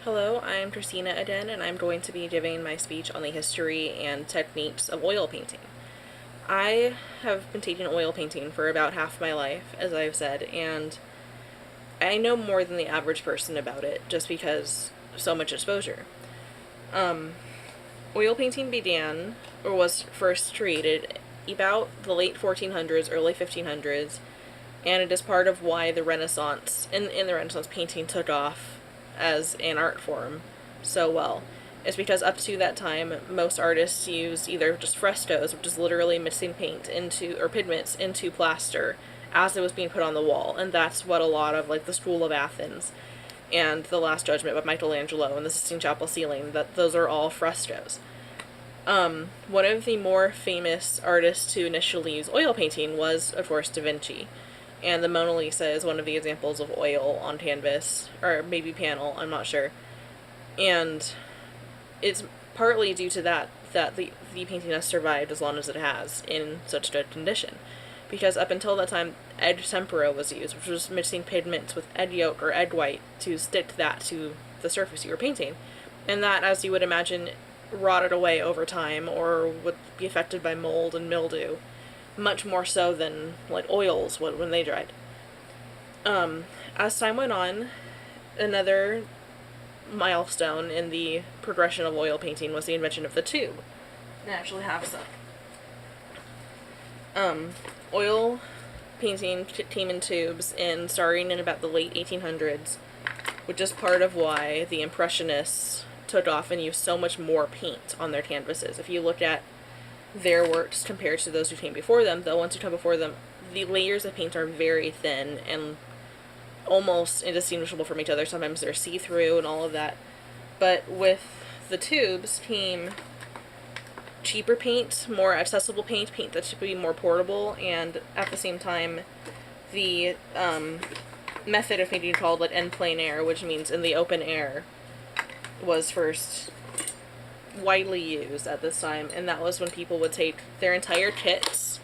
Hello, I'm Christina Aden, and I'm going to be giving my speech on the history and techniques of oil painting. I have been taking oil painting for about half my life, as I've said, and I know more than the average person about it just because so much exposure. Oil painting began, or was first created, about the late 1400s, early 1500s, and it is part of why the Renaissance, in the Renaissance, painting took off as an art form so well. It's because up to that time, most artists used either just frescoes, which is literally mixing paint into, or pigments into plaster as it was being put on the wall, and that's what a lot of, like, the School of Athens and the Last Judgment by Michelangelo and the Sistine Chapel ceiling, that those are all frescoes. One of the more famous artists to initially use oil painting was, of course, Da Vinci. And the Mona Lisa is one of the examples of oil on canvas, or maybe panel, I'm not sure. And it's partly due to that the painting has survived as long as it has in such good condition. Because up until that time, egg tempera was used, which was mixing pigments with egg yolk or egg white to stick that to the surface you were painting. And that, as you would imagine, rotted away over time or would be affected by mold and mildew, much more so than like oils would when they dried. As time went on, another milestone in the progression of oil painting was the invention of the tube. I actually have some. Oil painting came in tubes and starting in about the late 1800s, which is part of why the Impressionists took off and used so much more paint on their canvases. If you look at their works compared to those who came before them, the ones who come before them, the layers of paint are very thin and almost indistinguishable from each other. Sometimes they're see-through and all of that. But with the tubes came cheaper paint, more accessible paint that should be more portable, and at the same time, the method of painting called like en plein air, which means in the open air, was first widely used at this time, and that was when people would take their entire kits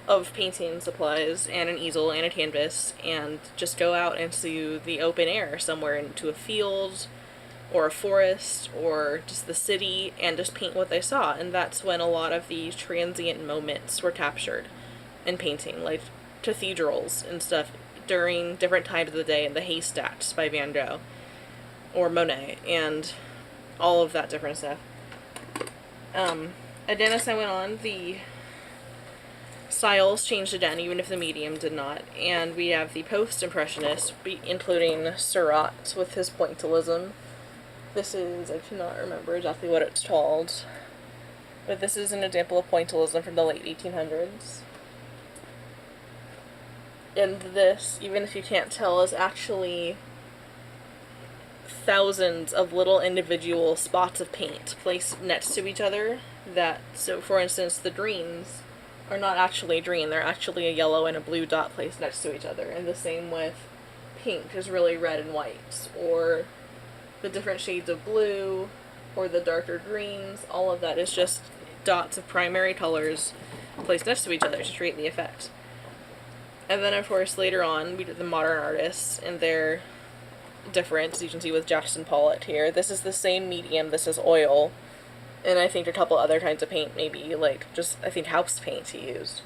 of painting supplies and an easel and a canvas and just go out into the open air somewhere, into a field or a forest or just the city, and just paint what they saw. And that's when a lot of the transient moments were captured in painting, like cathedrals and stuff during different times of the day, and the Haystacks by Van Gogh or Monet and all of that different stuff. Again, as I went on, the styles changed again, even if the medium did not, and we have the post-impressionists, including Seurat with his pointillism. This is, I cannot remember exactly what it's called, but this is an example of pointillism from the late 1800s. And this, even if you can't tell, is actually thousands of little individual spots of paint placed next to each other. So for instance, the greens are not actually green, they're actually a yellow and a blue dot placed next to each other. And the same with pink is really red and white, or the different shades of blue, or the darker greens. All of that is just dots of primary colors placed next to each other to create the effect. And then, of course, later on, we did the modern artists, and their difference, you can see with Jackson Pollock here. This is the same medium, this is oil, and I think a couple other kinds of paint, maybe, like, just, I think house paint he used.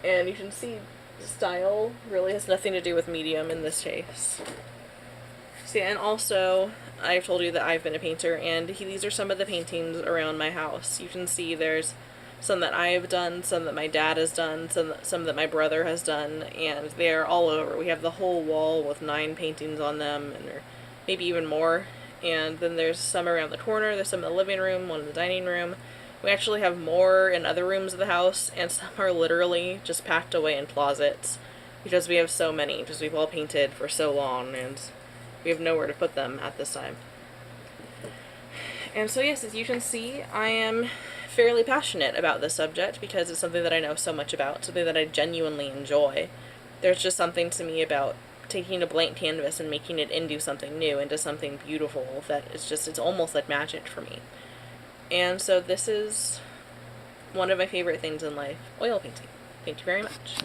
And you can see style really has nothing to do with medium in this case. See, and also, I've told you that I've been a painter, and these are some of the paintings around my house. You can see there's some that I've done, some that my dad has done, some that my brother has done, and they're all over. We have the whole wall with 9 paintings on them, and maybe even more. And then there's some around the corner, there's some in the living room, one in the dining room. We actually have more in other rooms of the house, and some are literally just packed away in closets, because we have so many, because we've all painted for so long, and we have nowhere to put them at this time. And so yes, as you can see, I am fairly passionate about this subject because it's something that I know so much about, something that I genuinely enjoy. There's just something to me about taking a blank canvas and making it into something new, into something beautiful, that it's almost like magic for me. And so this is one of my favorite things in life, oil painting. Thank you very much.